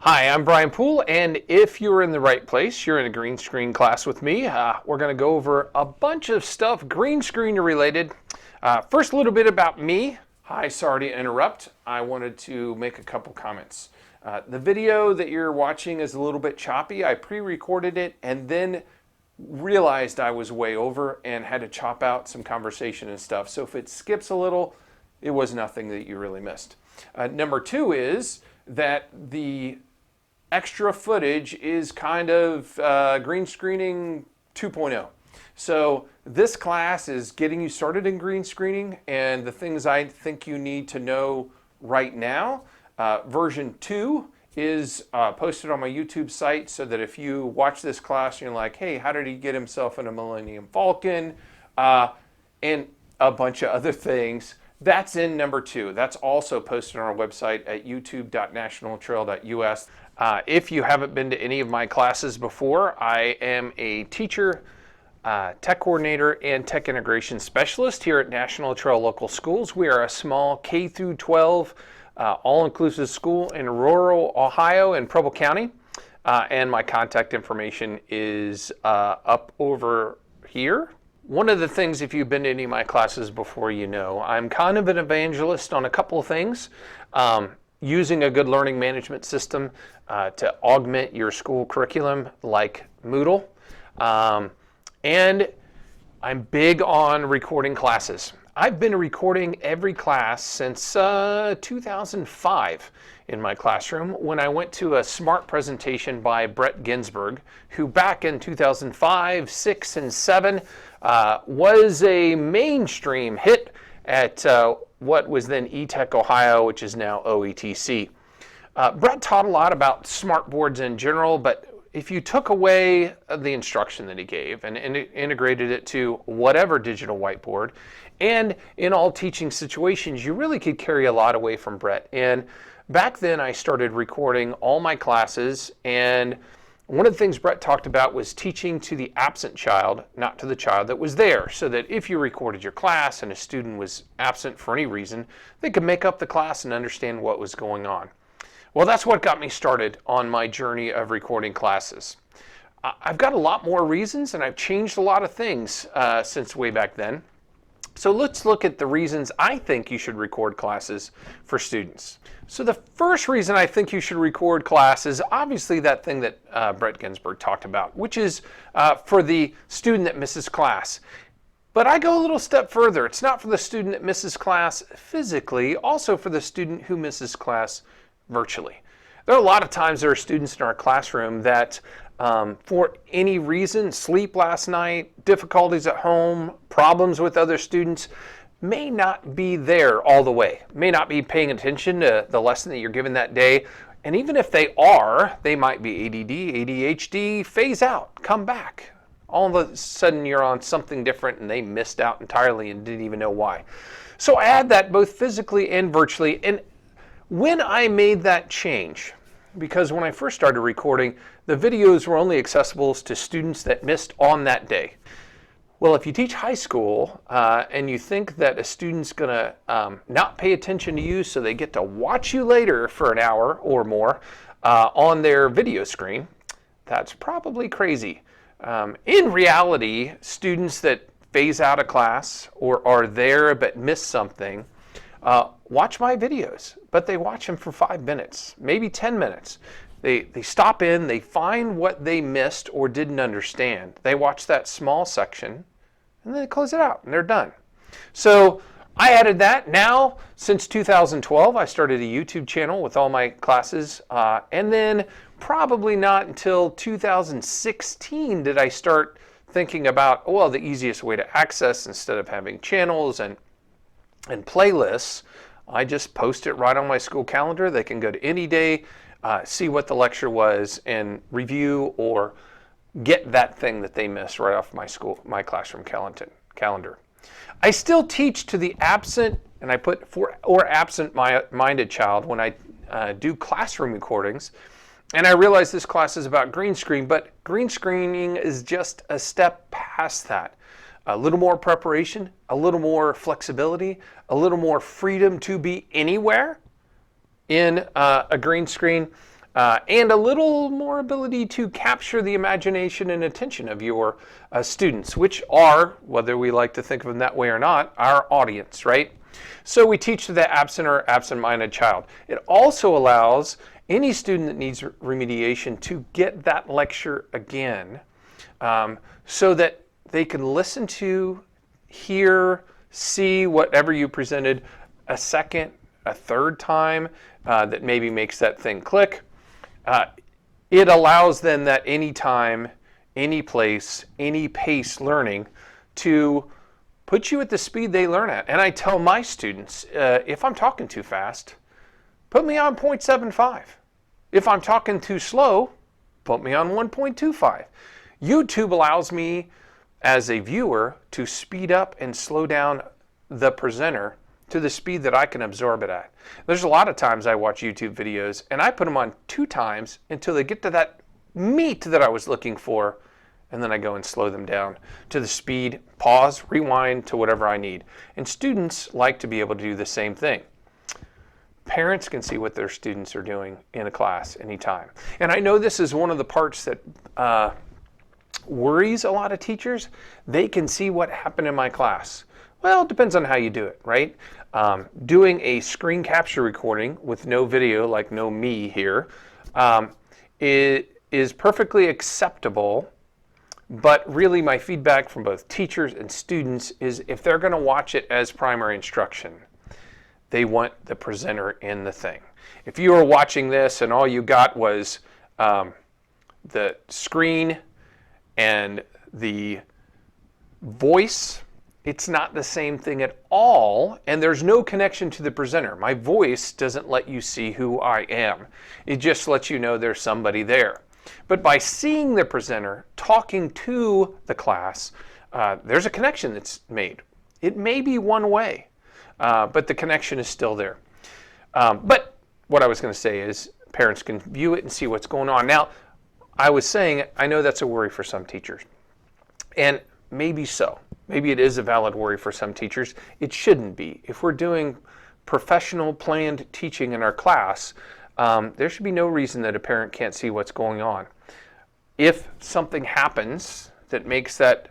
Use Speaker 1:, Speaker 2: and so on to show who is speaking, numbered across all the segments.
Speaker 1: Hi, I'm Brian Poole, and if you're in the right place, you're in a green screen class with me. We're going to go over a bunch of stuff green screen related. First, a little bit about me. Hi, sorry to interrupt. I wanted to make a couple comments. The video that you're watching is a little bit choppy. I pre-recorded it and then realized I was way over and had to chop out some conversation and stuff. So if it skips a little, it was nothing that you really missed. Number two is that the extra footage is kind of green screening 2.0. So this class is getting you started in green screening and the things I think you need to know right now. Version 2 is posted on my YouTube site so that if you watch this class and you're like, hey, how did he get himself in a Millennium Falcon? And a bunch of other things. That's in number 2. That's also posted on our website at youtube.nationaltrail.us. If you haven't been to any of my classes before, I am a teacher, tech coordinator, and tech integration specialist here at National Trail Local Schools. We are a small K through 12 all-inclusive school in rural Ohio in Preble County. And my contact information is up over here. One of the things, if you've been to any of my classes before, you know, I'm kind of an evangelist on a couple of things. Using a good learning management system to augment your school curriculum like Moodle. And I'm big on recording classes. I've been recording every class since 2005 in my classroom when I went to a SMART presentation by Brett Ginsburg, who back in 2005, 6, and 7 was a mainstream hit at what was then eTech Ohio, which is now OETC. Brett taught a lot about smart boards in general, but if you took away the instruction that he gave and integrated it to whatever digital whiteboard, and in all teaching situations, you really could carry a lot away from Brett. And back then I started recording all my classes, and one of the things Brett talked about was teaching to the absent child, not to the child that was there, so that if you recorded your class and a student was absent for any reason, they could make up the class and understand what was going on. Well, that's what got me started on my journey of recording classes. I've got a lot more reasons, and I've changed a lot of things since way back then. So let's look at the reasons I think you should record classes for students. So the first reason I think you should record class is obviously that thing that Brett Ginsburg talked about, which is for the student that misses class. But I go a little step further. It's not for the student that misses class physically, also for the student who misses class virtually. There are a lot of times there are students in our classroom that for any reason, sleep last night, difficulties at home, problems with other students, may not be there all the way, may not be paying attention to the lesson that you're given that day. And even if they are, they might be ADD, ADHD, phase out, come back. All of a sudden you're on something different and they missed out entirely and didn't even know why. So I add that both physically and virtually. And when I made that change, because when I first started recording, the videos were only accessible to students that missed on that day. Well, if you teach high school and you think that a student's gonna not pay attention to you so they get to watch you later for an hour or more on their video screen, that's probably crazy. In reality, students that phase out of class or are there but miss something, watch my videos, but they watch them for 5 minutes, maybe 10 minutes. They stop in, they find what they missed or didn't understand. They watch that small section, and then they close it out, and they're done. So I added that. Now, since 2012, I started a YouTube channel with all my classes, and then probably not until 2016 did I start thinking about, well, the easiest way to access instead of having channels and playlists, I just post it right on my school calendar. They can go to any day, see what the lecture was, and review or get that thing that they missed right off my classroom calendar. I still teach to the absent, and I put or absent-minded child when I do classroom recordings. And I realize this class is about green screen, but green screening is just a step past that. A little more preparation, a little more flexibility, a little more freedom to be anywhere in a green screen. and a little more ability to capture the imagination and attention of your students, which are, whether we like to think of them that way or not, our audience, right? So we teach to the absent or absent-minded child. It also allows any student that needs remediation to get that lecture again, so that they can listen to, hear, see whatever you presented a second, a third time, that maybe makes that thing click. It allows then that anytime, any place, any pace learning to put you at the speed they learn at. And I tell my students, if I'm talking too fast, put me on 0.75. If I'm talking too slow, put me on 1.25. YouTube allows me as a viewer to speed up and slow down the presenter to the speed that I can absorb it at. There's a lot of times I watch YouTube videos and I put them on 2 times until they get to that meat that I was looking for, and then I go and slow them down to the speed, pause, rewind to whatever I need. And students like to be able to do the same thing. Parents can see what their students are doing in a class anytime. And I know this is one of the parts that worries a lot of teachers. They can see what happened in my class. Well, it depends on how you do it, right? Doing a screen capture recording with no video, like no me here, it is perfectly acceptable. But really my feedback from both teachers and students is if they're going to watch it as primary instruction, they want the presenter in the thing. If you were watching this and all you got was the screen and the voice, it's not the same thing at all, and there's no connection to the presenter. My voice doesn't let you see who I am. It just lets you know there's somebody there. But by seeing the presenter talking to the class, there's a connection that's made. It may be one way, but the connection is still there. But what I was going to say is parents can view it and see what's going on. Now, I was saying, I know that's a worry for some teachers. And maybe so. Maybe it is a valid worry for some teachers. It shouldn't be. If we're doing professional planned teaching in our class, there should be no reason that a parent can't see what's going on. If something happens that makes that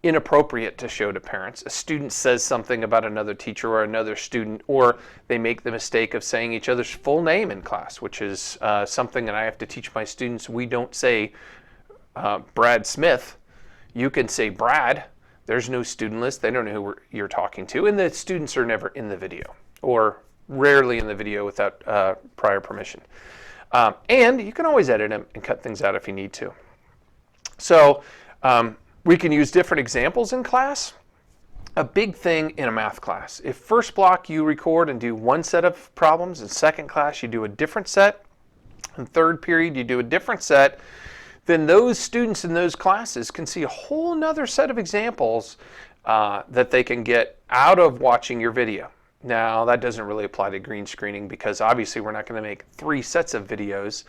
Speaker 1: inappropriate to show to parents, a student says something about another teacher or another student, or they make the mistake of saying each other's full name in class, which is something that I have to teach my students. We don't say Brad Smith. You can say Brad. There's no student list. They don't know who you're talking to, and the students are never in the video, or rarely in the video without prior permission. And you can always edit them and cut things out if you need to. So we can use different examples in class. A big thing in a math class. If first block you record and do one set of problems, in second class you do a different set, in third period you do a different set, then those students in those classes can see a whole nother set of examples that they can get out of watching your video. Now, that doesn't really apply to green screening because obviously we're not going to make 3 sets of videos.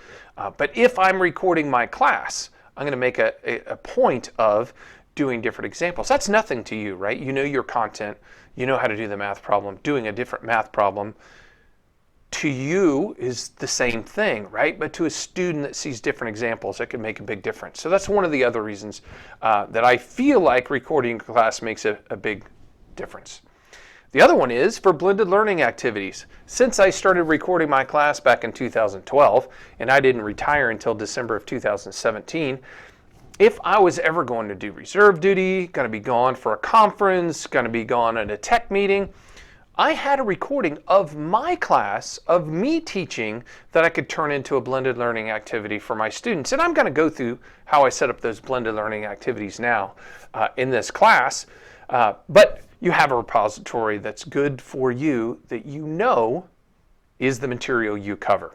Speaker 1: But if I'm recording my class, I'm going to make a point of doing different examples. That's nothing to you, right? You know your content. You know how to do the math problem. Doing a different math problem to you is the same thing, right? But to a student that sees different examples, it can make a big difference. So that's one of the other reasons that I feel like recording a class makes a big difference. The other one is for blended learning activities. Since I started recording my class back in 2012, and I didn't retire until December of 2017, if I was ever going to do reserve duty, going to be gone for a conference, going to be gone at a tech meeting, I had a recording of my class, of me teaching, that I could turn into a blended learning activity for my students. And I'm going to go through how I set up those blended learning activities now in this class. But you have a repository that's good for you that you know is the material you cover.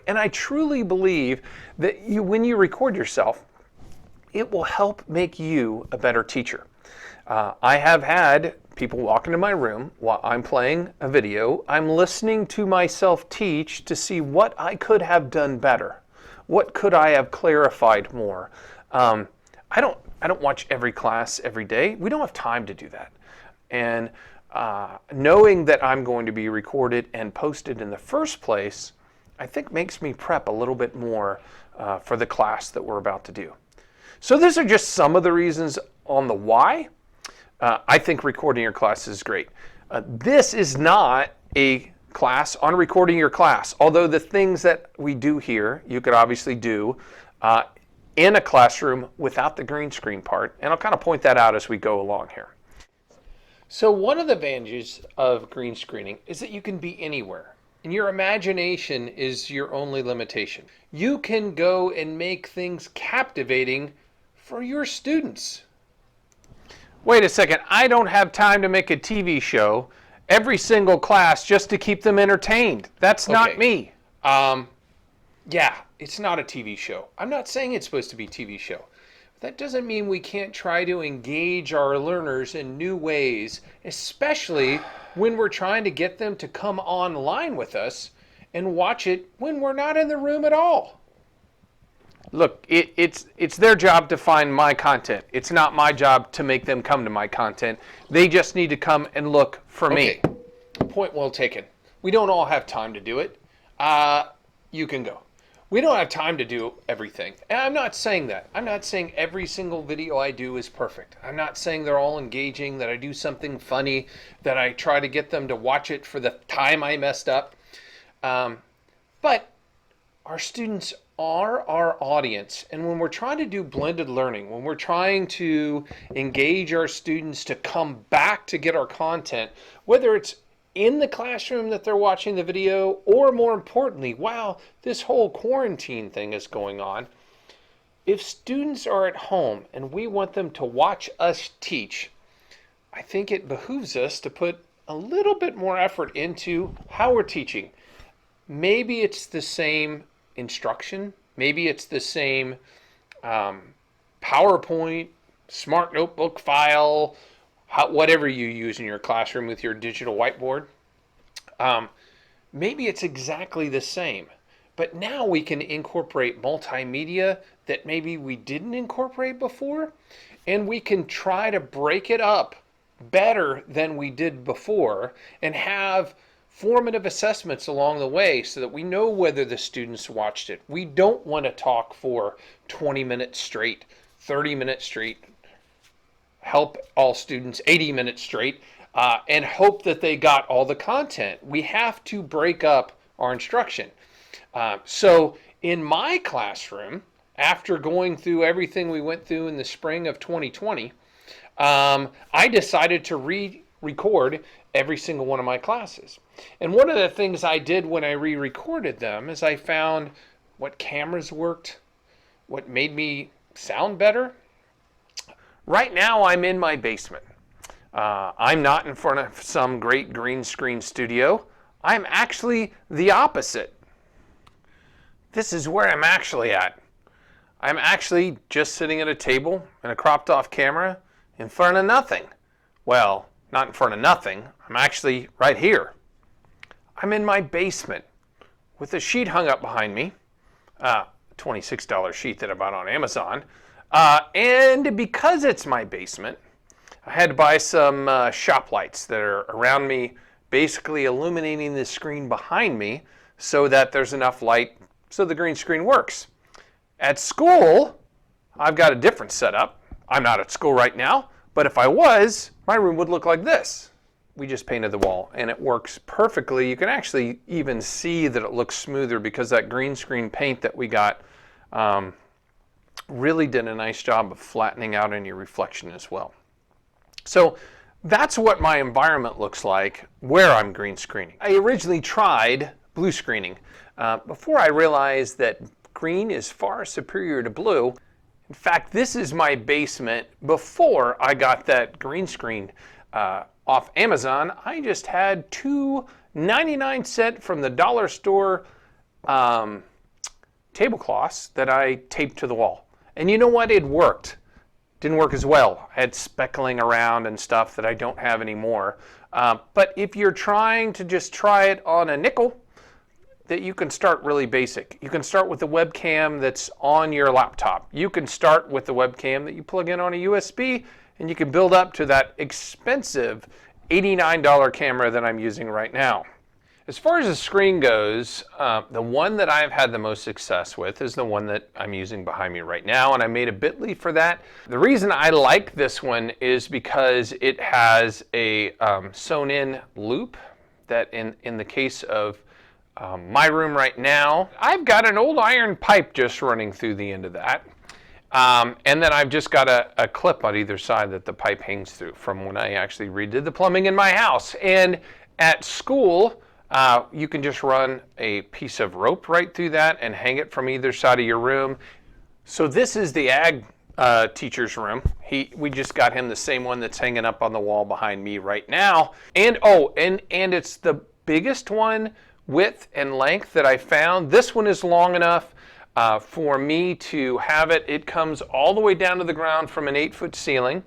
Speaker 1: And I truly believe that when you record yourself, it will help make you a better teacher. I have had people walk into my room while I'm playing a video. I'm listening to myself teach to see what I could have done better. What could I have clarified more? I don't watch every class every day. We don't have time to do that. And knowing that I'm going to be recorded and posted in the first place, I think makes me prep a little bit more for the class that we're about to do. So these are just some of the reasons on the why. I think recording your class is great. This is not a class on recording your class, although the things that we do here, you could obviously do in a classroom without the green screen part, and I'll kind of point that out as we go along here. So one of the advantages of green screening is that you can be anywhere, and your imagination is your only limitation. You can go and make things captivating for your students. Wait a second, I don't have time to make a TV show every single class just to keep them entertained. That's not me. Yeah, it's not a TV show. I'm not saying it's supposed to be a TV show. That doesn't mean we can't try to engage our learners in new ways, especially when we're trying to get them to come online with us and watch it when we're not in the room at all. Look, it's their job to find my content. It's not my job to make them come to my content. They just need to come and look for me. Point well taken. We don't all have time to do it. You can go. We don't have time to do everything. And I'm not saying that. I'm not saying every single video I do is perfect. I'm not saying they're all engaging, that I do something funny, that I try to get them to watch it for the time I messed up. But our students are our audience. And when we're trying to do blended learning, when we're trying to engage our students to come back to get our content, whether it's in the classroom that they're watching the video, or more importantly, while this whole quarantine thing is going on, if students are at home and we want them to watch us teach, I think it behooves us to put a little bit more effort into how we're teaching. Maybe it's the same instruction, maybe it's the same PowerPoint, smart notebook file, whatever you use in your classroom with your digital whiteboard. Maybe it's exactly the same, but now we can incorporate multimedia that maybe we didn't incorporate before, and we can try to break it up better than we did before and have formative assessments along the way so that we know whether the students watched it. We don't want to talk for 20 minutes straight, 30 minutes straight, help all students 80 minutes straight, and hope that they got all the content. We have to break up our instruction. So in my classroom, after going through everything we went through in the spring of 2020, I decided to re-record every single one of my classes. And one of the things I did when I re-recorded them is I found what cameras worked, what made me sound better. Right now I'm in my basement. I'm not in front of some great green screen studio. I'm actually the opposite. This is where I'm actually at. I'm actually just sitting at a table and a cropped off camera in front of nothing. Well, not in front of nothing. I'm actually right here. I'm in my basement with a sheet hung up behind me, $26 sheet that I bought on Amazon. And because it's my basement, I had to buy some shop lights that are around me, basically illuminating the screen behind me so that there's enough light so the green screen works. At school, I've got a different setup. I'm not at school right now, but if I was, my room would look like this. We just painted the wall and it works perfectly. You can actually even see that it looks smoother because that green screen paint that we got really did a nice job of flattening out any reflection as well. So that's what my environment looks like where I'm green screening. I originally tried blue screening before I realized that green is far superior to blue. In fact, this is my basement before I got that green screen off Amazon. I just had two 99-cent from the dollar store tablecloths that I taped to the wall. And you know what? It worked. Didn't work as well. I had speckling around and stuff that I don't have anymore. But if you're trying to just try it on a nickel, that you can start really basic. You can start with the webcam that's on your laptop. You can start with the webcam that you plug in on a USB, and you can build up to that expensive $89 camera that I'm using right now. As far as the screen goes, the one that I've had the most success with is the one that I'm using behind me right now, and I made a bit.ly for that. The reason I like this one is because it has a sewn-in loop that in the case of my room right now, I've got an old iron pipe just running through the end of that. And then I've just got a clip on either side that the pipe hangs through from when I actually redid the plumbing in my house. And at school, you can just run a piece of rope right through that and hang it from either side of your room. So this is the ag teacher's room. We just got him the same one that's hanging up on the wall behind me right now. And and it's the biggest one, width and length, that I found. This one is long enough for me to have it. It comes all the way down to the ground from an 8-foot ceiling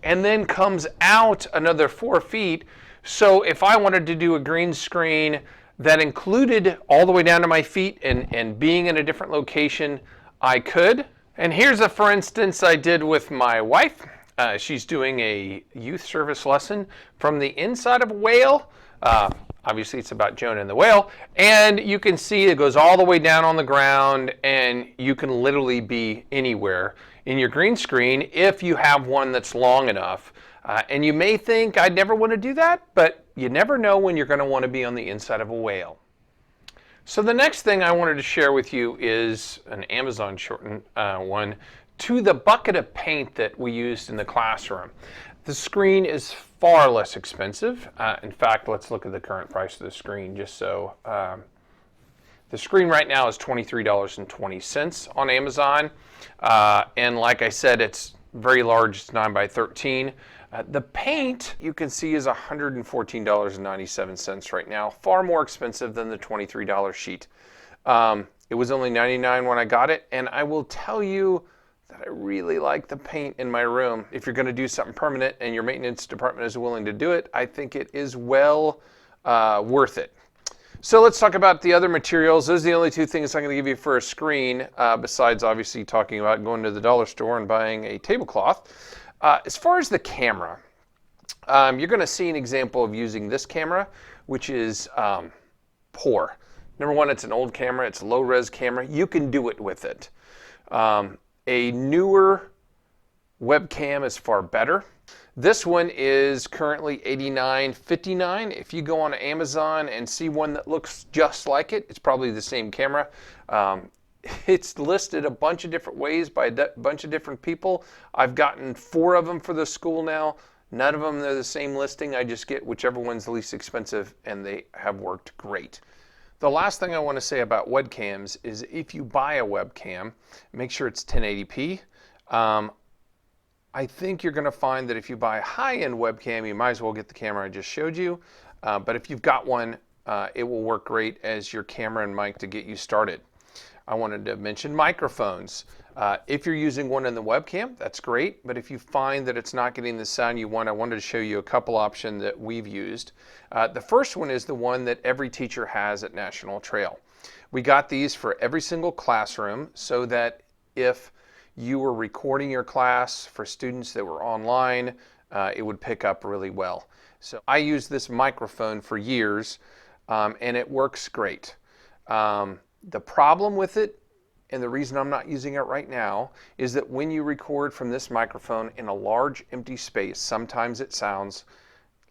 Speaker 1: and then comes out another 4 feet. So if I wanted to do a green screen that included all the way down to my feet and being in a different location, I could. And here's a for instance I did with my wife. She's doing a youth service lesson from the inside of a whale. Obviously it's about Jonah and the whale, and you can see it goes all the way down on the ground, and you can literally be anywhere in your green screen if you have one that's long enough. And you may think, I'd never want to do that, but you never know when you're going to want to be on the inside of a whale. So the next thing I wanted to share with you is an Amazon shortened one to the bucket of paint that we used in the classroom. The screen is far less expensive. In fact, let's look at the current price of the screen just so. The screen right now is $23.20 on Amazon. And like I said, it's very large, it's 9 by 13. The paint, you can see, is $114.97 right now, far more expensive than the $23 sheet. It was only $99 when I got it, and I will tell you that I really like the paint in my room. If you're going to do something permanent and your maintenance department is willing to do it, I think it is well worth it. So let's talk about the other materials. Those are the only two things I'm going to give you for a screen, besides obviously talking about going to the dollar store and buying a tablecloth. As far as the camera, you're going to see an example of using this camera, which is poor. Number one, it's an old camera. It's a low-res camera. You can do it with it. A newer webcam is far better. This one is currently $89.59. If you go on Amazon and see one that looks just like it, it's probably the same camera. It's listed a bunch of different ways by a bunch of different people. I've gotten 4 of them for the school now. None of them are the same listing. I just get whichever one's the least expensive, and they have worked great. The last thing I want to say about webcams is if you buy a webcam, make sure it's 1080p. I think you're going to find that if you buy a high-end webcam, you might as well get the camera I just showed you. But if you've got one, it will work great as your camera and mic to get you started. I wanted to mention microphones. If you're using one in the webcam, that's great. But if you find that it's not getting the sound you want, I wanted to show you a couple options that we've used. The first one is the one that every teacher has at National Trail. We got these for every single classroom so that if you were recording your class for students that were online, it would pick up really well. So I used this microphone for years, and it works great. The problem with it, and the reason I'm not using it right now, is that when you record from this microphone in a large empty space, sometimes it sounds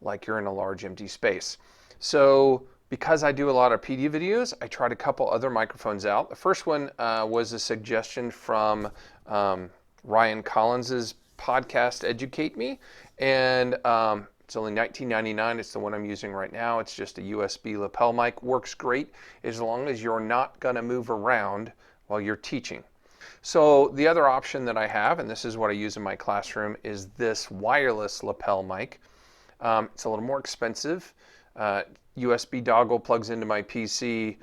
Speaker 1: like you're in a large empty space. So because I do a lot of PD videos, I tried a couple other microphones out. The first one was a suggestion from Ryan Collins's podcast, Educate Me, and it's only $19.99. It's the one I'm using right now. It's just a USB lapel mic. Works great as long as you're not going to move around while you're teaching. So the other option that I have, and this is what I use in my classroom, is this wireless lapel mic. It's a little more expensive. USB dongle plugs into my PC,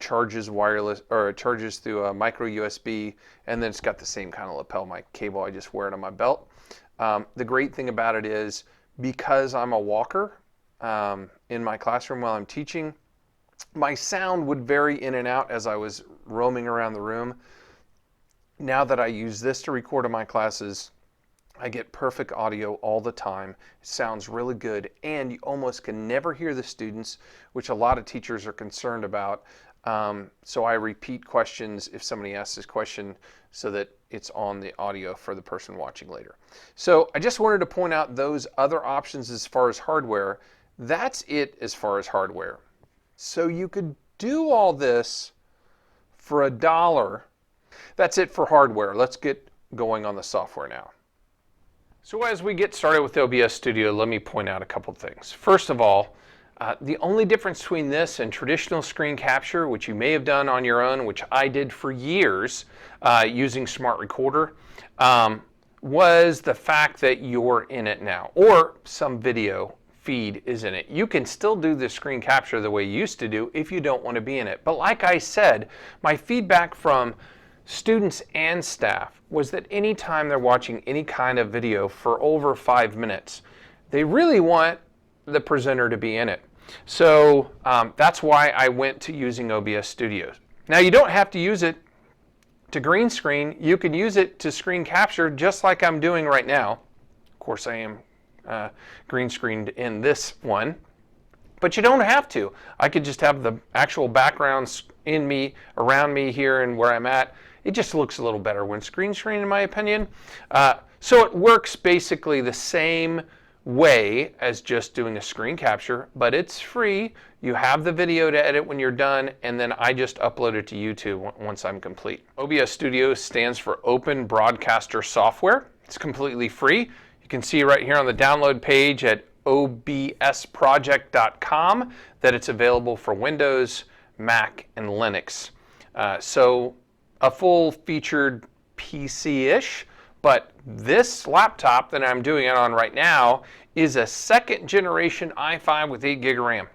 Speaker 1: charges wireless, or it charges through a micro USB, and then it's got the same kind of lapel mic cable. I just wear it on my belt. The great thing about it is, because I'm a walker in my classroom while I'm teaching, my sound would vary in and out as I was roaming around the room. Now that I use this to record in my classes, I get perfect audio all the time. It sounds really good, and you almost can never hear the students, which a lot of teachers are concerned about. So I repeat questions if somebody asks this question so that it's on the audio for the person watching later. So I just wanted to point out those other options as far as hardware. That's it as far as hardware. So you could do all this for $1. That's it for hardware. Let's get going on the software now. So as we get started with OBS Studio, let me point out a couple things. First of all, the only difference between this and traditional screen capture, which you may have done on your own, which I did for years using Smart Recorder, was the fact that you're in it now, or some video feed is in it. You can still do the screen capture the way you used to do if you don't want to be in it. But like I said, my feedback from students and staff was that anytime they're watching any kind of video for over 5 minutes, they really want the presenter to be in it. So that's why I went to using OBS Studio. Now you don't have to use it to green screen. You can use it to screen capture just like I'm doing right now. Of course I am green screened in this one, but you don't have to. I could just have the actual backgrounds in me, around me here and where I'm at. It just looks a little better when screen screen, in my opinion. So it works basically the same way as just doing a screen capture, but it's free. You have the video to edit when you're done, and then I just upload it to YouTube once I'm complete. OBS Studio stands for Open Broadcaster Software. It's completely free. You can see right here on the download page at obsproject.com that it's available for Windows, Mac, and Linux. So a full-featured PC-ish, but this laptop that I'm doing it on right now is a second-generation i5 with 8 gig of RAM.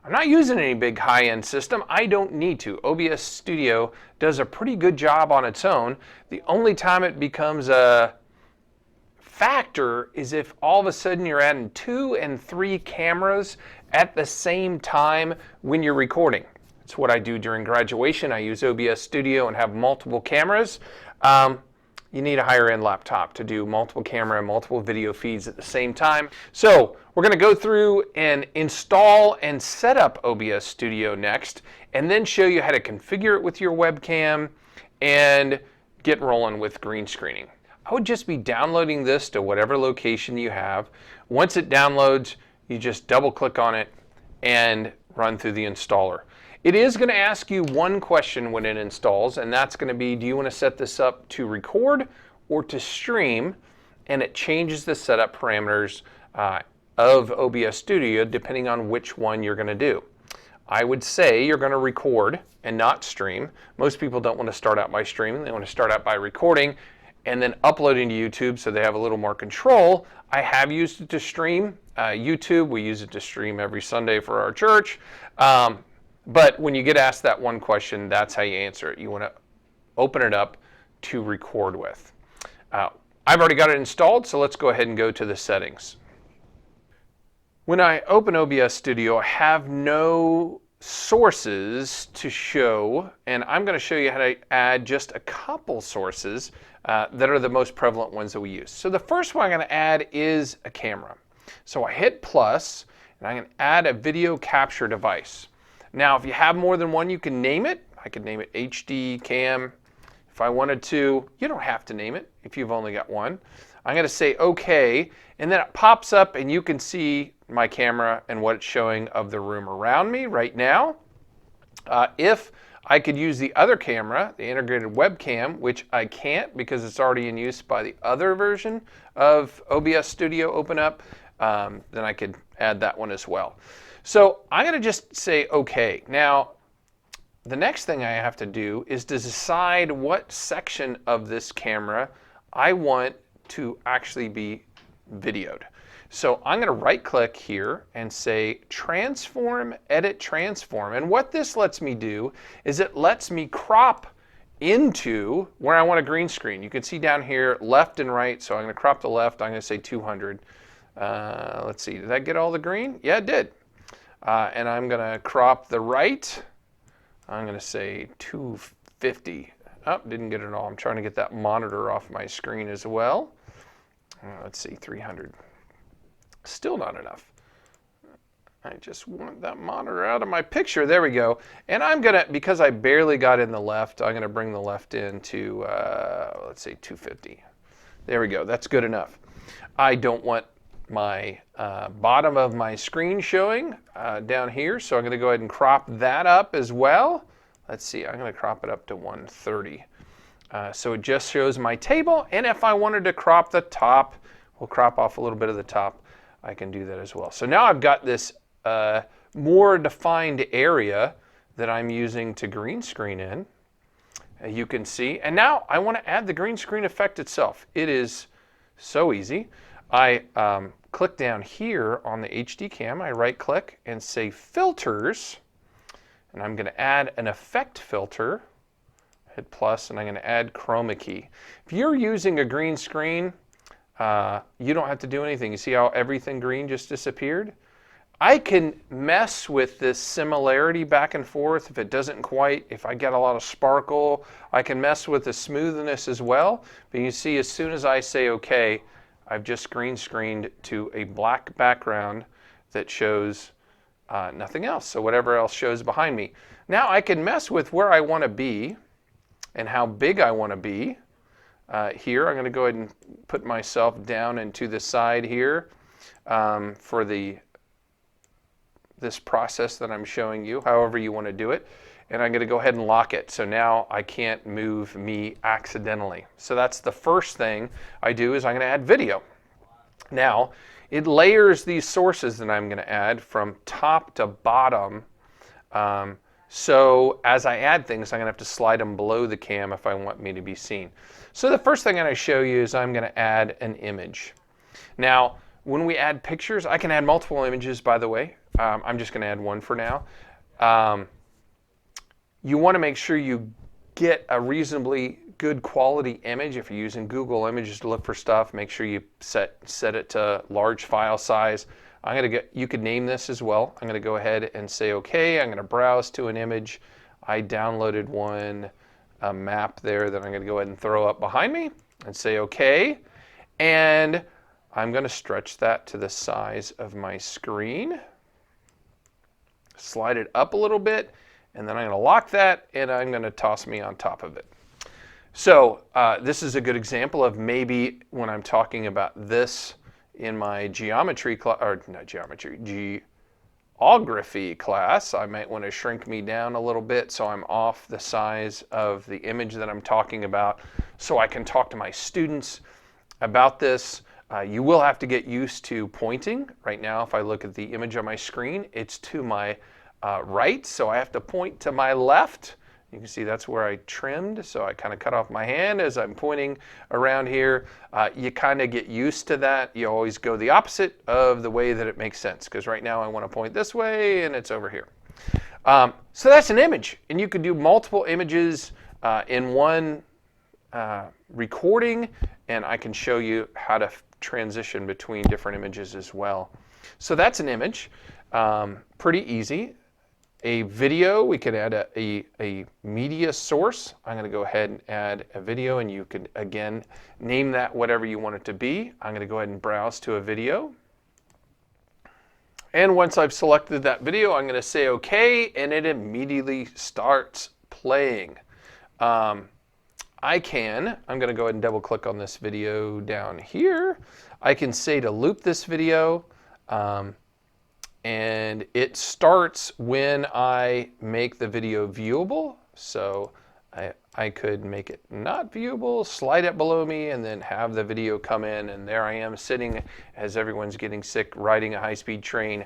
Speaker 1: I'm not using any big high-end system. I don't need to. OBS Studio does a pretty good job on its own. The only time it becomes a factor is if all of a sudden you're adding 2 and 3 cameras at the same time when you're recording. It's what I do during graduation. I use OBS Studio and have multiple cameras. You need a higher end laptop to do multiple camera and multiple video feeds at the same time. So we're going to go through and install and set up OBS Studio next, and then show you how to configure it with your webcam and get rolling with green screening. I would just be downloading this to whatever location you have. Once it downloads, you just double click on it and run through the installer. It is going to ask you one question when it installs, and that's going to be, do you want to set this up to record or to stream? And it changes the setup parameters of OBS Studio depending on which one you're going to do. I would say you're going to record and not stream. Most people don't want to start out by streaming. They want to start out by recording and then uploading to YouTube so they have a little more control. I have used it to stream YouTube. We use it to stream every Sunday for our church. But when you get asked that one question, that's how you answer it. You want to open it up to record with. I've already got it installed, so let's go ahead and go to the settings. When I open OBS Studio, I have no sources to show, and I'm going to show you how to add just a couple sources that are the most prevalent ones that we use. So the first one I'm going to add is a camera. So I hit plus, and I'm going to add a video capture device. Now, if you have more than one, you can name it. I could name it HD Cam if I wanted to. You don't have to name it if you've only got one. I'm going to say OK, and then it pops up, and you can see my camera and what it's showing of the room around me right now. If I could use the other camera, the integrated webcam, which I can't because it's already in use by the other version of OBS Studio Open Up, then I could add that one as well. So I'm going to just say OK. Now, the next thing I have to do is to decide what section of this camera I want to actually be videoed. So I'm going to right click here and say transform, edit transform. And what this lets me do is it lets me crop into where I want a green screen. You can see down here left and right. So I'm going to crop the left. I'm going to say 200. Let's see, did that get all the green? Yeah, it did. And I'm going to crop the right. I'm going to say 250. Oh, didn't get it all. I'm trying to get that monitor off my screen as well. Let's see, 300. Still not enough. I just want that monitor out of my picture. There we go. And I'm going to, because I barely got in the left, I'm going to bring the left in to, let's say 250. There we go. That's good enough. I don't want my bottom of my screen showing down here, so I'm going to go ahead and crop that up as well. Let's see, I'm going to crop it up to 130. So it just shows my table, and if I wanted to crop the top, we'll crop off a little bit of the top, I can do that as well. So now I've got this more defined area that I'm using to green screen in. You can see, and now I want to add the green screen effect itself. It is so easy. I click down here on the HD cam, I right click and say filters, and I'm going to add an effect filter, hit plus, and I'm going to add chroma key. If you're using a green screen, you don't have to do anything. You see how everything green just disappeared? I can mess with this similarity back and forth if it doesn't quite, if I get a lot of sparkle, I can mess with the smoothness as well. But you see, as soon as I say okay, I've just green screened to a black background that shows nothing else. So whatever else shows behind me. Now I can mess with where I want to be and how big I want to be. Here, I'm going to go ahead and put myself down into the side here for this process that I'm showing you, however you want to do it. And I'm going to go ahead and lock it. So now I can't move me accidentally. So that's the first thing I do is I'm going to add video. Now, it layers these sources that I'm going to add from top to bottom. So as I add things, I'm going to have to slide them below the cam if I want me to be seen. So the first thing I'm going to show you is I'm going to add an image. Now, when we add pictures, I can add multiple images, by the way. I'm just going to add one for now. You want to make sure you get a reasonably good quality image. If you're using Google Images to look for stuff, make sure you set it to large file size. You could name this as well. I'm going to go ahead and say okay. I'm going to browse to an image. I downloaded one, a map there that I'm going to go ahead and throw up behind me and say okay. And I'm going to stretch that to the size of my screen. Slide it up a little bit, and then I'm going to lock that, and I'm going to toss me on top of it. So this is a good example of maybe when I'm talking about this in my geography class, I might want to shrink me down a little bit so I'm off the size of the image that I'm talking about so I can talk to my students about this. You will have to get used to pointing. Right now, if I look at the image on my screen, it's to my right, so I have to point to my left. You can see that's where I trimmed, so I kind of cut off my hand as I'm pointing around here. You kind of get used to that. You always go the opposite of the way that it makes sense, because right now I want to point this way, and it's over here. So that's an image, and you could do multiple images in one recording, and I can show you how to transition between different images as well. So that's an image, pretty easy. A video, we could add a media source. I'm going to go ahead and add a video, and you could, again, name that whatever you want it to be. I'm going to go ahead and browse to a video. And once I've selected that video, I'm going to say OK, and it immediately starts playing. I'm going to go ahead and double click on this video down here. I can say to loop this video, and it starts when I make the video viewable. So I could make it not viewable, slide it below me, and then have the video come in, and there I am sitting as everyone's getting sick, riding a high-speed train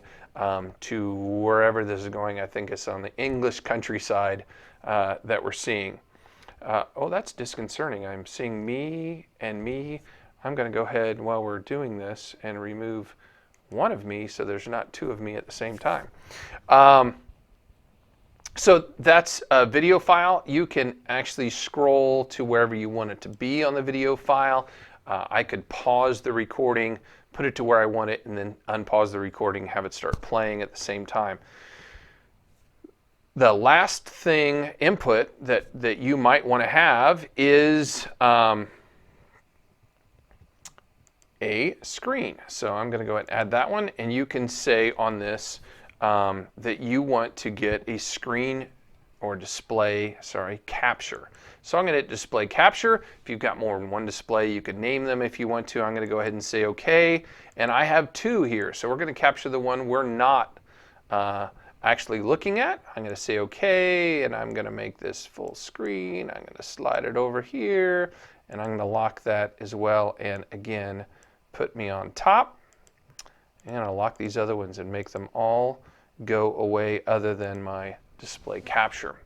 Speaker 1: to wherever this is going. I think it's on the English countryside that we're seeing. Oh, that's disconcerting. I'm seeing me and me. I'm going to go ahead while we're doing this and remove one of me so there's not two of me at the same time. So that's a video file. You can actually scroll to wherever you want it to be on the video file. I could pause the recording, put it to where I want it, and then unpause the recording, have it start playing at the same time. The last thing, input, that you might want to have is a screen. So I'm going to go ahead and add that one, and you can say on this that you want to get a screen or display, capture. So I'm going to hit display capture. If you've got more than one display, you could name them if you want to. I'm going to go ahead and say OK. And I have two here. So we're going to capture the one we're not actually looking at. I'm going to say OK, and I'm going to make this full screen. I'm going to slide it over here, and I'm going to lock that as well. And again, put me on top. And I'll lock these other ones and make them all go away other than my display capture.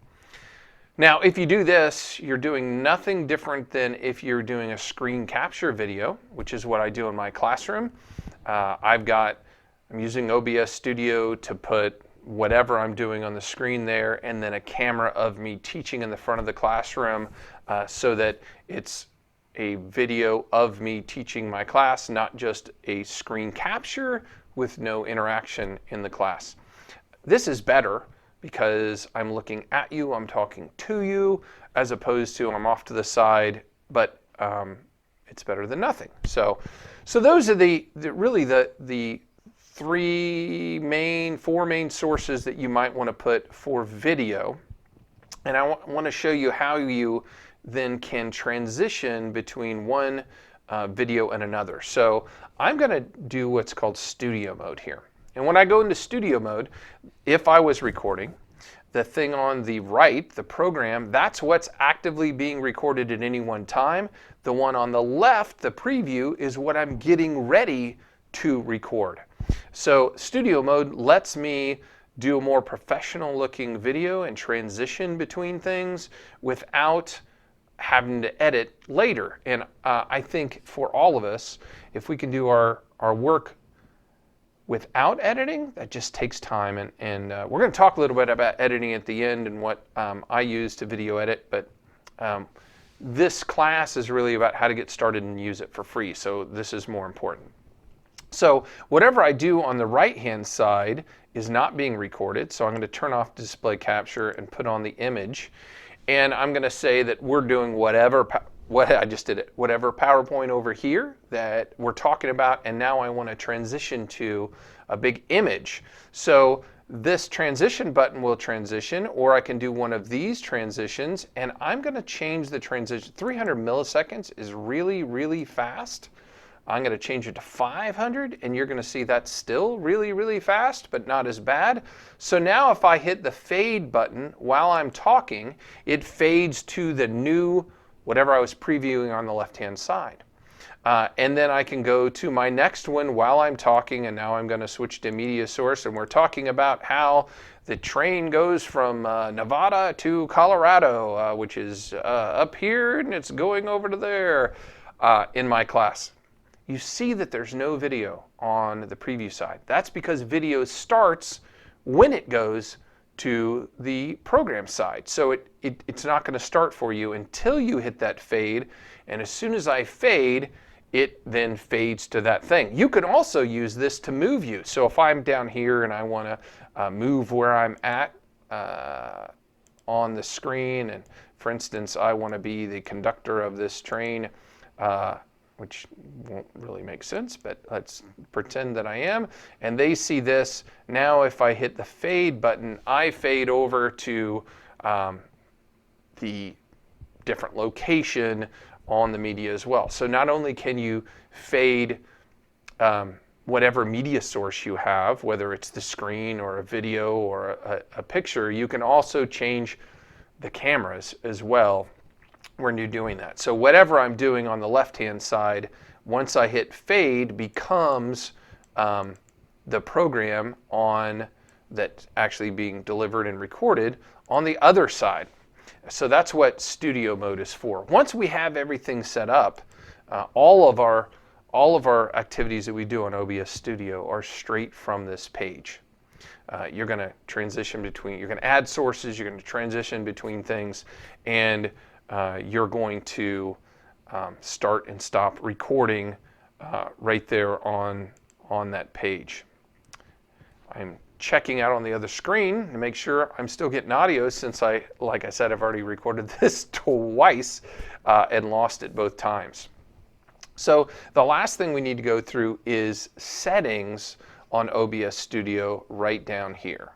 Speaker 1: Now, if you do this, you're doing nothing different than if you're doing a screen capture video, which is what I do in my classroom. I'm using OBS Studio to put whatever I'm doing on the screen there, and then a camera of me teaching in the front of the classroom so that it's a video of me teaching my class, not just a screen capture with no interaction in the class. This is better because I'm looking at you, I'm talking to you, as opposed to I'm off to the side, but it's better than nothing. So those are really the four main sources that you might want to put for video. And I want to show you how you then can transition between one video and another. So I'm going to do what's called studio mode here. And when I go into studio mode, if I was recording, the thing on the right, the program, that's what's actively being recorded at any one time. The one on the left, the preview, is what I'm getting ready to record. So studio mode lets me do a more professional looking video and transition between things without having to edit later. And I think for all of us, if we can do our work without editing, that just takes time. And we're going to talk a little bit about editing at the end and what I use to video edit. But this class is really about how to get started and use it for free. So this is more important. So whatever I do on the right-hand side is not being recorded. So I'm going to turn off display capture and put on the image. And I'm going to say that we're doing whatever PowerPoint over here that we're talking about, and now I want to transition to a big image. So this transition button will transition, or I can do one of these transitions, and I'm going to change the transition. 300 milliseconds is really, really fast. I'm going to change it to 500, and you're going to see that's still really, really fast, but not as bad. So now if I hit the fade button while I'm talking, it fades to the new whatever I was previewing on the left-hand side. And then I can go to my next one while I'm talking, and now I'm going to switch to media source, and we're talking about how the train goes from Nevada to Colorado, which is up here, and it's going over to there in my class. You see that there's no video on the preview side. That's because video starts when it goes to the program side. So it's not going to start for you until you hit that fade. And as soon as I fade, it then fades to that thing. You can also use this to move you. So if I'm down here and I want to move where I'm at on the screen, and for instance, I want to be the conductor of this train, which won't really make sense, but let's pretend that I am. And they see this. Now if I hit the fade button, I fade over to the different location on the media as well. So not only can you fade whatever media source you have, whether it's the screen or a video or a picture, you can also change the cameras as well when you're doing that. So whatever I'm doing on the left-hand side, once I hit fade, becomes the program that's actually being delivered and recorded on the other side. So that's what studio mode is for. Once we have everything set up, all of our activities that we do on OBS Studio are straight from this page. You're going to transition between, you're going to add sources, you're going to transition between things, and you're going to start and stop recording right there on that page. I'm checking out on the other screen to make sure I'm still getting audio, since like I said, I've already recorded this twice and lost it both times. So the last thing we need to go through is settings on OBS Studio right down here.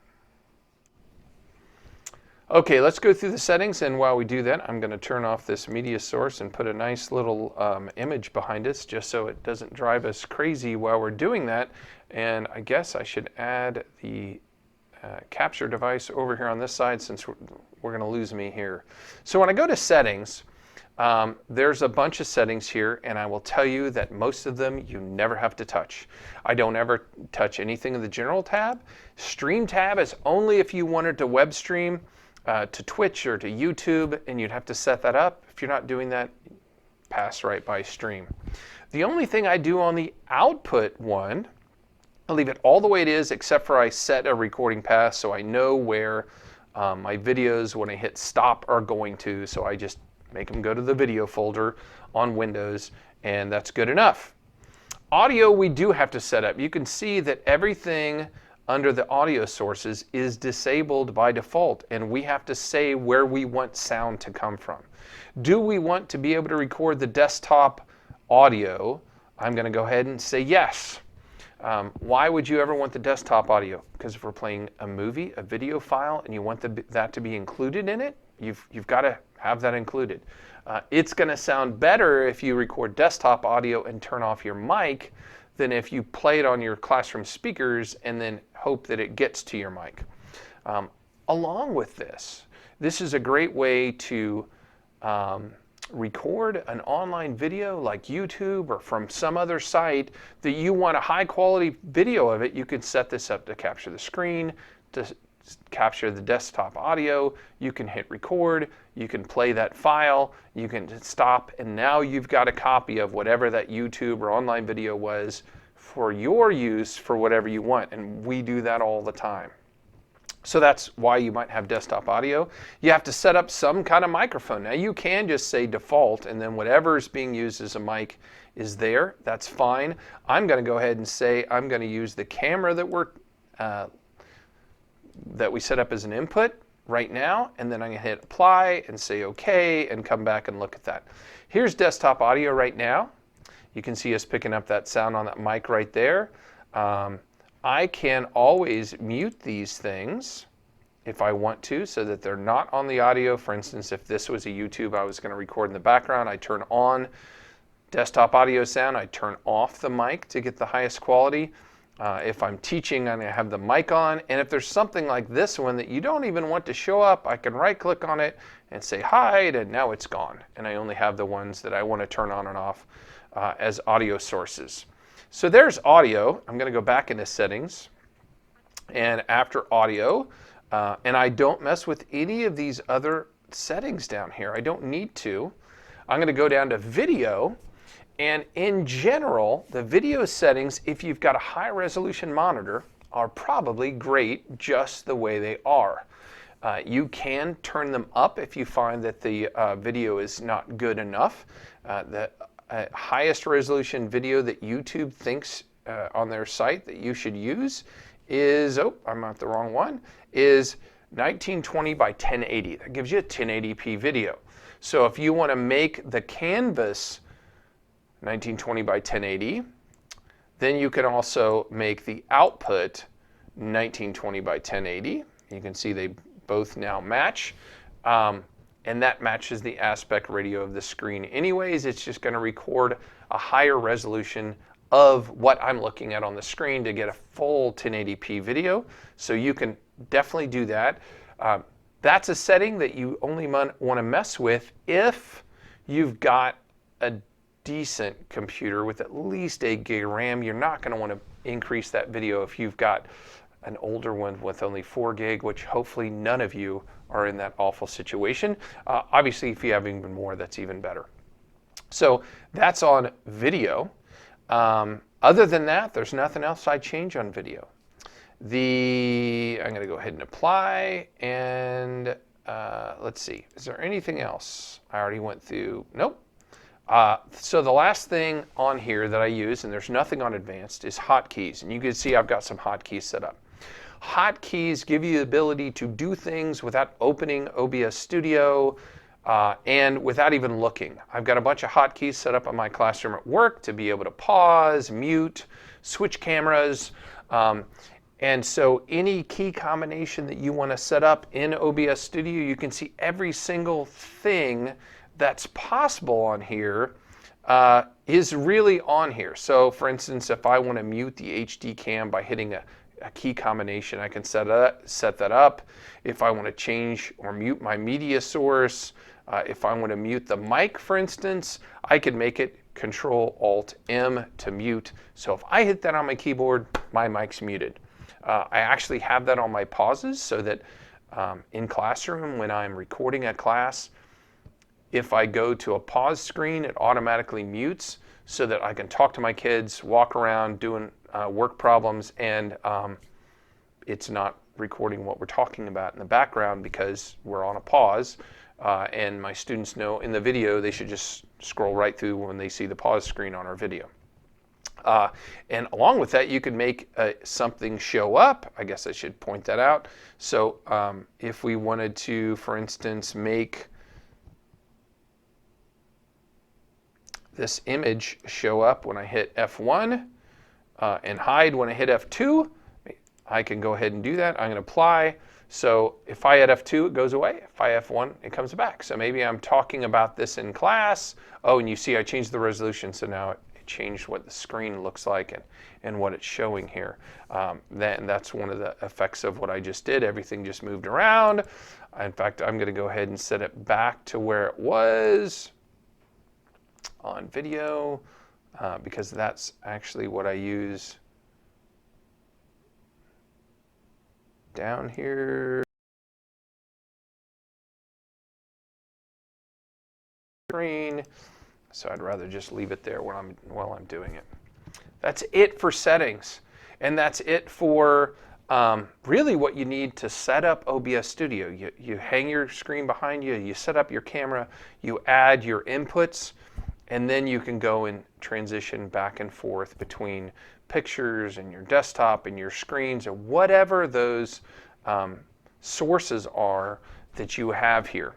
Speaker 1: Okay, let's go through the settings, and while we do that, I'm going to turn off this media source and put a nice little image behind us just so it doesn't drive us crazy while we're doing that. And I guess I should add the capture device over here on this side since we're going to lose me here. So when I go to settings, there's a bunch of settings here, and I will tell you that most of them you never have to touch. I don't ever touch anything in the general tab. Stream tab is only if you wanted to web stream to Twitch or to YouTube, and you'd have to set that up. If you're not doing that, pass right by stream. The only thing I do on the output one, I leave it all the way it is, except for I set a recording path so I know where my videos, when I hit stop, are going to. So I just make them go to the video folder on Windows, and that's good enough. Audio we do have to set up. You can see that everything under the audio sources is disabled by default, and we have to say where we want sound to come from. Do we want to be able to record the desktop audio? I'm going to go ahead and say yes. Why would you ever want the desktop audio? Because if we're playing a movie, a video file, and you want that to be included in it, you've got to have that included. It's going to sound better if you record desktop audio and turn off your mic than if you play it on your classroom speakers and then hope that it gets to your mic. Along with this, this is a great way to record an online video like YouTube or from some other site that you want a high quality video of it. You can set this up to capture the screen, to capture the desktop audio. You can hit record, you can play that file, you can stop, and now you've got a copy of whatever that YouTube or online video was for your use for whatever you want, and we do that all the time. So that's why you might have desktop audio. You have to set up some kind of microphone. Now you can just say default, and then whatever is being used as a mic is there. That's fine. I'm going to go ahead and say I'm going to use the camera that we set up as an input right now, and then I'm going to hit apply and say OK and come back and look at that. Here's desktop audio right now. You can see us picking up that sound on that mic right there. I can always mute these things if I want to so that they're not on the audio. For instance, if this was a YouTube I was going to record in the background, I turn on desktop audio sound, I turn off the mic to get the highest quality. If I'm teaching, I'm going to have the mic on, and if there's something like this one that you don't even want to show up, I can right click on it and say hide, and now it's gone, and I only have the ones that I want to turn on and off as audio sources. So there's audio. I'm going to go back into settings, and after audio, and I don't mess with any of these other settings down here. I don't need to. I'm going to go down to video. And in general, the video settings, if you've got a high resolution monitor, are probably great just the way they are. You can turn them up if you find that the video is not good enough. The highest resolution video that YouTube thinks on their site that you should use is, oh, I'm at the wrong one, is 1920 by 1080. That gives you a 1080p video. So if you want to make the canvas 1920 by 1080, then you can also make the output 1920 by 1080. You can see they both now match, and that matches the aspect ratio of the screen anyways. It's just going to record a higher resolution of what I'm looking at on the screen to get a full 1080p video, so you can definitely do that. That's a setting that you only want to mess with if you've got a decent computer with at least 8 gig RAM. You're not going to want to increase that video if you've got an older one with only 4 gig, which hopefully none of you are in that awful situation. Obviously, if you have even more, that's even better. So that's on video. Other than that, there's nothing else I change on video. I'm going to go ahead and apply, and let's see, is there anything else I already went through? Nope. So the last thing on here that I use, and there's nothing on advanced, is hotkeys. And you can see I've got some hotkeys set up. Hotkeys give you the ability to do things without opening OBS Studio. and without even looking. I've got a bunch of hotkeys set up on my classroom at work to be able to pause, mute, switch cameras. And so any key combination that you want to set up in OBS Studio, you can see every single thing that's possible on here is really on here. So for instance, if I want to mute the HD cam by hitting a key combination, I can set that up. If I want to change or mute my media source, if I want to mute the mic, for instance, I could make it Control-Alt-M to mute. So if I hit that on my keyboard, my mic's muted. I actually have that on my pauses so that in classroom, when I'm recording a class, if I go to a pause screen, it automatically mutes so that I can talk to my kids, walk around doing work problems, and it's not recording what we're talking about in the background because we're on a pause. And my students know in the video they should just scroll right through when they see the pause screen on our video. And along with that, you could make something show up. I guess I should point that out. So if we wanted to, for instance, make this image show up when I hit F1 and hide when I hit F2, I can go ahead and do that. I'm going to apply. So if I hit F2, it goes away. If I F1, it comes back. So maybe I'm talking about this in class. Oh, and you see I changed the resolution, so now it changed what the screen looks like and what it's showing here. That's one of the effects of what I just did. Everything just moved around. In fact, I'm going to go ahead and set it back to where it was on video because that's actually what I use down here. Screen. So I'd rather just leave it there while I'm doing it. That's it for settings. And that's it for really what you need to set up OBS Studio. You hang your screen behind you, you set up your camera, you add your inputs, and then you can go and transition back and forth between pictures and your desktop and your screens or whatever those sources are that you have here.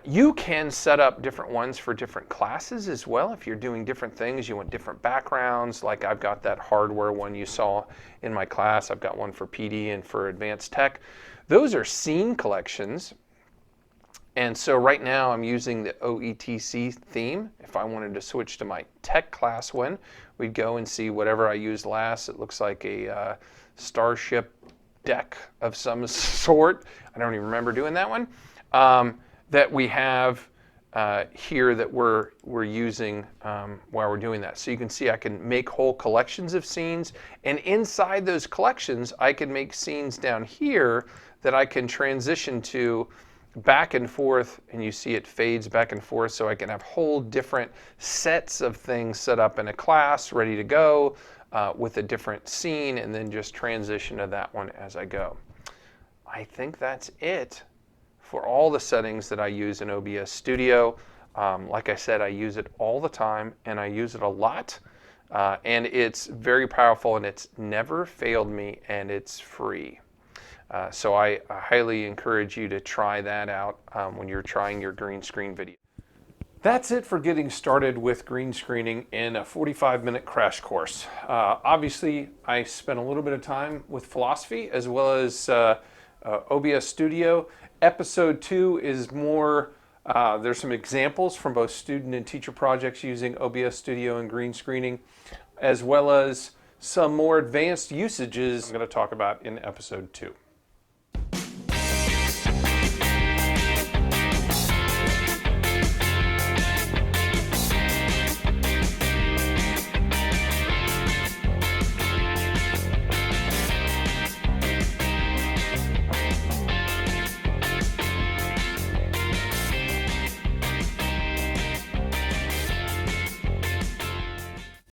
Speaker 1: You can set up different ones for different classes as well. If you're doing different things, you want different backgrounds, like I've got that hardware one you saw in my class. I've got one for PD and for advanced tech. Those are scene collections. And so right now I'm using the OETC theme. If I wanted to switch to my tech class one, we'd go and see whatever I used last. It looks like a Starship deck of some sort. I don't even remember doing that one. That we have here that we're using while we're doing that. So you can see I can make whole collections of scenes, and inside those collections I can make scenes down here that I can transition to back and forth, and you see it fades back and forth, so I can have whole different sets of things set up in a class ready to go with a different scene, and then just transition to that one as I go. I think that's it for all the settings that I use in OBS Studio. Like I said, I use it all the time and I use it a lot. And it's very powerful and it's never failed me and it's free. So I highly encourage you to try that out when you're trying your green screen video. That's it for getting started with green screening in a 45-minute crash course. Obviously, I spent a little bit of time with philosophy as well as OBS Studio. Episode 2 is more, there's some examples from both student and teacher projects using OBS Studio and green screening, as well as some more advanced usages I'm going to talk about in episode 2.